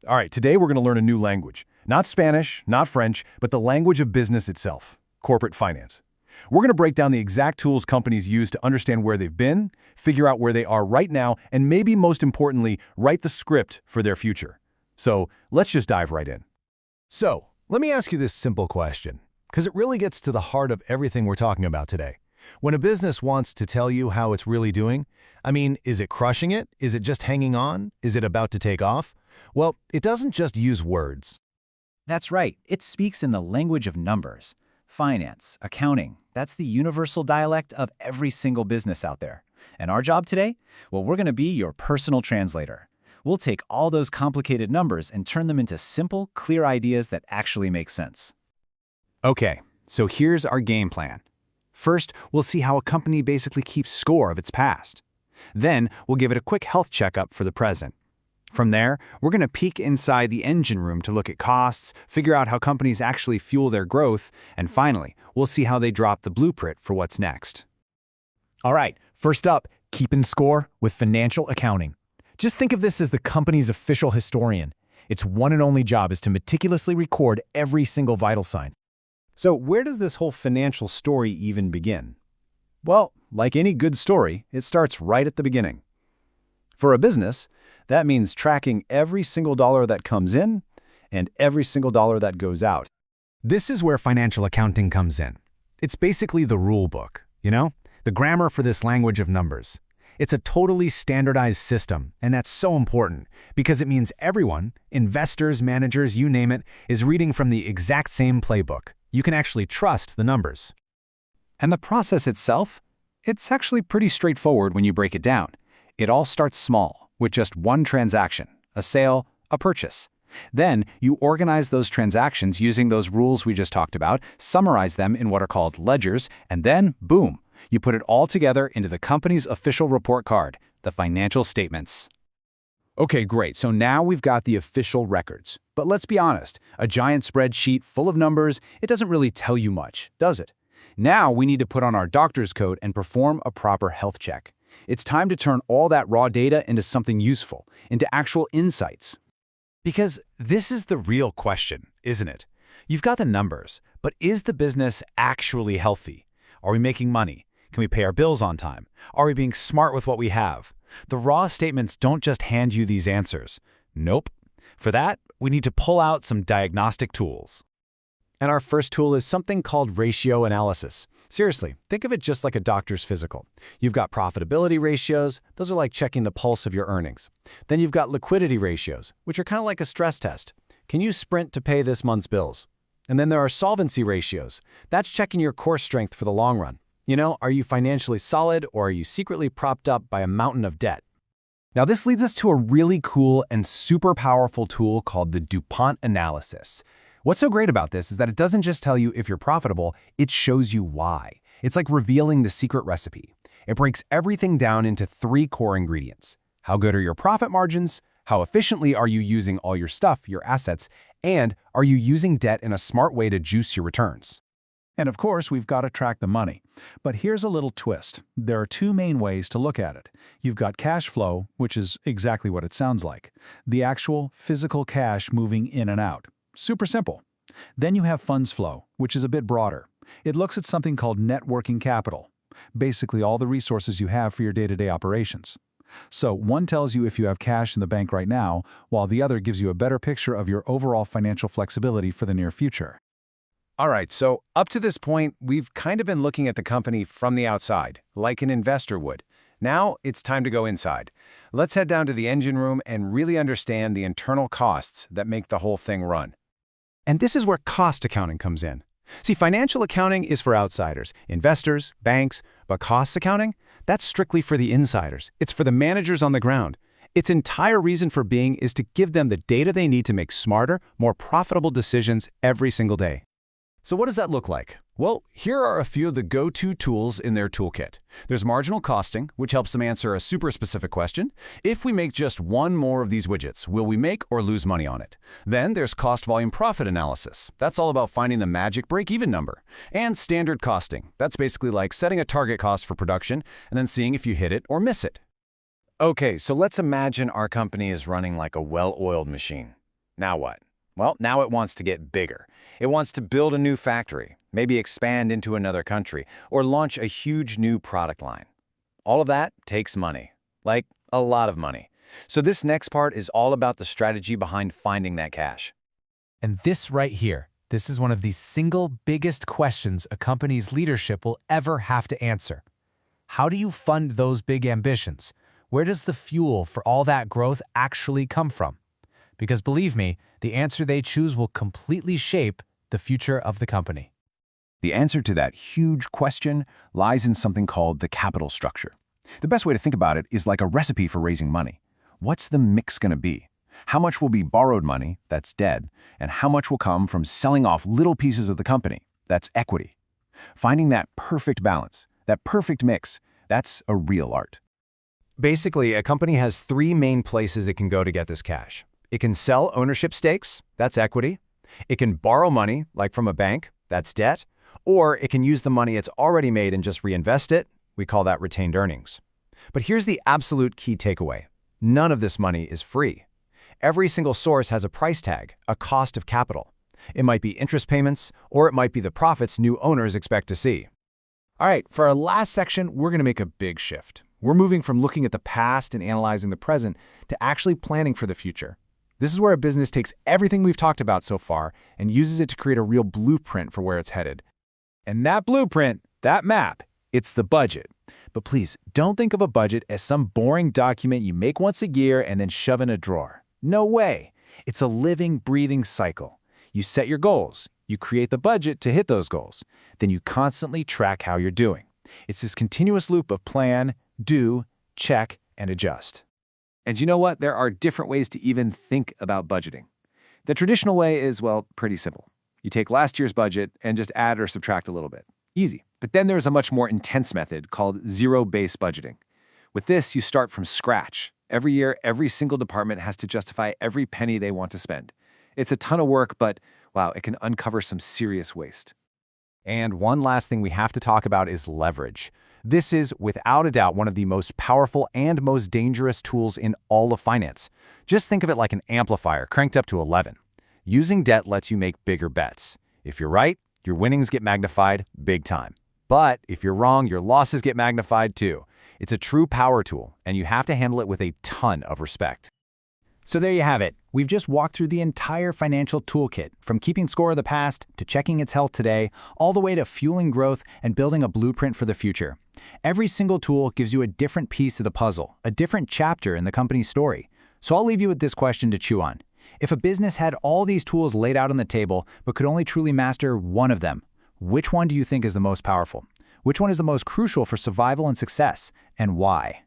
All right, today we're going to learn a new language. Not Spanish, not French, but the language of business itself, corporate finance. We're going to break down the exact tools companies use to understand where they've been, figure out where they are right now, and maybe most importantly, write the script for their future. So let's just dive right in. So, let me ask you this simple question, because it really gets to the heart of everything we're talking about today. When a business wants to tell you how it's really doing, is it crushing it? Is it just hanging on? Is it about to take off? Well, it doesn't just use words. That's right. It speaks in the language of numbers. Finance, accounting, that's the universal dialect of every single business out there. And our job today? Well, we're going to be your personal translator. We'll take all those complicated numbers and turn them into simple, clear ideas that actually make sense. Okay, so here's our game plan. First, we'll see how a company basically keeps score of its past. Then, we'll give it a quick health checkup for the present. From there, we're going to peek inside the engine room to look at costs, figure out how companies actually fuel their growth, and finally, we'll see how they drop the blueprint for what's next. All right, first up, keeping score with financial accounting. Just think of this as the company's official historian. Its one and only job is to meticulously record every single vital sign. So where does this whole financial story even begin? Well, like any good story, it starts right at the beginning. For a business, that means tracking every single dollar that comes in and every single dollar that goes out. This is where financial accounting comes in. It's basically the rule book, the grammar for this language of numbers. It's a totally standardized system, and that's so important because it means everyone, investors, managers, you name it, is reading from the exact same playbook. You can actually trust the numbers. And the process itself? It's actually pretty straightforward when you break it down. It all starts small, with just one transaction, a sale, a purchase. Then, you organize those transactions using those rules we just talked about, summarize them in what are called ledgers, and then, boom, you put it all together into the company's official report card, the financial statements. Okay, great. So now we've got the official records. But let's be honest, a giant spreadsheet full of numbers, it doesn't really tell you much, does it? Now we need to put on our doctor's coat and perform a proper health check. It's time to turn all that raw data into something useful, into actual insights. Because this is the real question, isn't it? You've got the numbers, but is the business actually healthy? Are we making money? Can we pay our bills on time? Are we being smart with what we have? The raw statements don't just hand you these answers. Nope. For that, we need to pull out some diagnostic tools. And our first tool is something called ratio analysis. Seriously, think of it just like a doctor's physical. You've got profitability ratios. Those are like checking the pulse of your earnings. Then you've got liquidity ratios, which are kind of like a stress test. Can you sprint to pay this month's bills? And then there are solvency ratios. That's checking your core strength for the long run. Are you financially solid or are you secretly propped up by a mountain of debt? Now this leads us to a really cool and super powerful tool called the DuPont analysis. What's so great about this is that it doesn't just tell you if you're profitable, it shows you why. It's like revealing the secret recipe. It breaks everything down into 3 core ingredients. How good are your profit margins? How efficiently are you using all your stuff, your assets? And are you using debt in a smart way to juice your returns? And of course, we've got to track the money. But here's a little twist. There are 2 main ways to look at it. You've got cash flow, which is exactly what it sounds like. The actual physical cash moving in and out. Super simple. Then you have funds flow, which is a bit broader. It looks at something called net working capital. Basically all the resources you have for your day-to-day operations. So one tells you if you have cash in the bank right now, while the other gives you a better picture of your overall financial flexibility for the near future. All right, so up to this point, we've kind of been looking at the company from the outside, like an investor would. Now it's time to go inside. Let's head down to the engine room and really understand the internal costs that make the whole thing run. And this is where cost accounting comes in. See, financial accounting is for outsiders, investors, banks, but cost accounting, that's strictly for the insiders. It's for the managers on the ground. Its entire reason for being is to give them the data they need to make smarter, more profitable decisions every single day. So what does that look like? Well, here are a few of the go-to tools in their toolkit. There's marginal costing, which helps them answer a super specific question. If we make just one more of these widgets, will we make or lose money on it? Then there's cost volume profit analysis. That's all about finding the magic break-even number. And standard costing. That's basically like setting a target cost for production and then seeing if you hit it or miss it. Okay, so let's imagine our company is running like a well-oiled machine. Now what? Well, now it wants to get bigger. It wants to build a new factory, maybe expand into another country, or launch a huge new product line. All of that takes money, like a lot of money. So this next part is all about the strategy behind finding that cash. And this right here, this is one of the single biggest questions a company's leadership will ever have to answer. How do you fund those big ambitions? Where does the fuel for all that growth actually come from? Because believe me, the answer they choose will completely shape the future of the company. The answer to that huge question lies in something called the capital structure. The best way to think about it is like a recipe for raising money. What's the mix going to be? How much will be borrowed money, that's debt, and how much will come from selling off little pieces of the company, that's equity? Finding that perfect balance, that perfect mix, that's a real art. Basically, a company has three main places it can go to get this cash. It can sell ownership stakes, that's equity. It can borrow money, like from a bank, that's debt. Or it can use the money it's already made and just reinvest it. We call that retained earnings. But here's the absolute key takeaway. None of this money is free. Every single source has a price tag, a cost of capital. It might be interest payments, or it might be the profits new owners expect to see. All right, for our last section, we're going to make a big shift. We're moving from looking at the past and analyzing the present to actually planning for the future. This is where a business takes everything we've talked about so far and uses it to create a real blueprint for where it's headed. And that blueprint, that map, it's the budget. But please, don't think of a budget as some boring document you make once a year and then shove in a drawer. No way. It's a living, breathing cycle. You set your goals. You create the budget to hit those goals. Then you constantly track how you're doing. It's this continuous loop of plan, do, check, and adjust. And you know what? There are different ways to even think about budgeting. The traditional way is, well, pretty simple. You take last year's budget and just add or subtract a little bit. Easy. But then there's a much more intense method called zero-based budgeting. With this, you start from scratch. Every year, every single department has to justify every penny they want to spend. It's a ton of work, but wow, it can uncover some serious waste. And one last thing we have to talk about is leverage. This is, without a doubt, one of the most powerful and most dangerous tools in all of finance. Just think of it like an amplifier cranked up to 11. Using debt lets you make bigger bets. If you're right, your winnings get magnified big time. But if you're wrong, your losses get magnified too. It's a true power tool, and you have to handle it with a ton of respect. So there you have it. We've just walked through the entire financial toolkit, from keeping score of the past to checking its health today, all the way to fueling growth and building a blueprint for the future. Every single tool gives you a different piece of the puzzle, a different chapter in the company's story. So I'll leave you with this question to chew on. If a business had all these tools laid out on the table, but could only truly master one of them, which one do you think is the most powerful? Which one is the most crucial for survival and success, and why?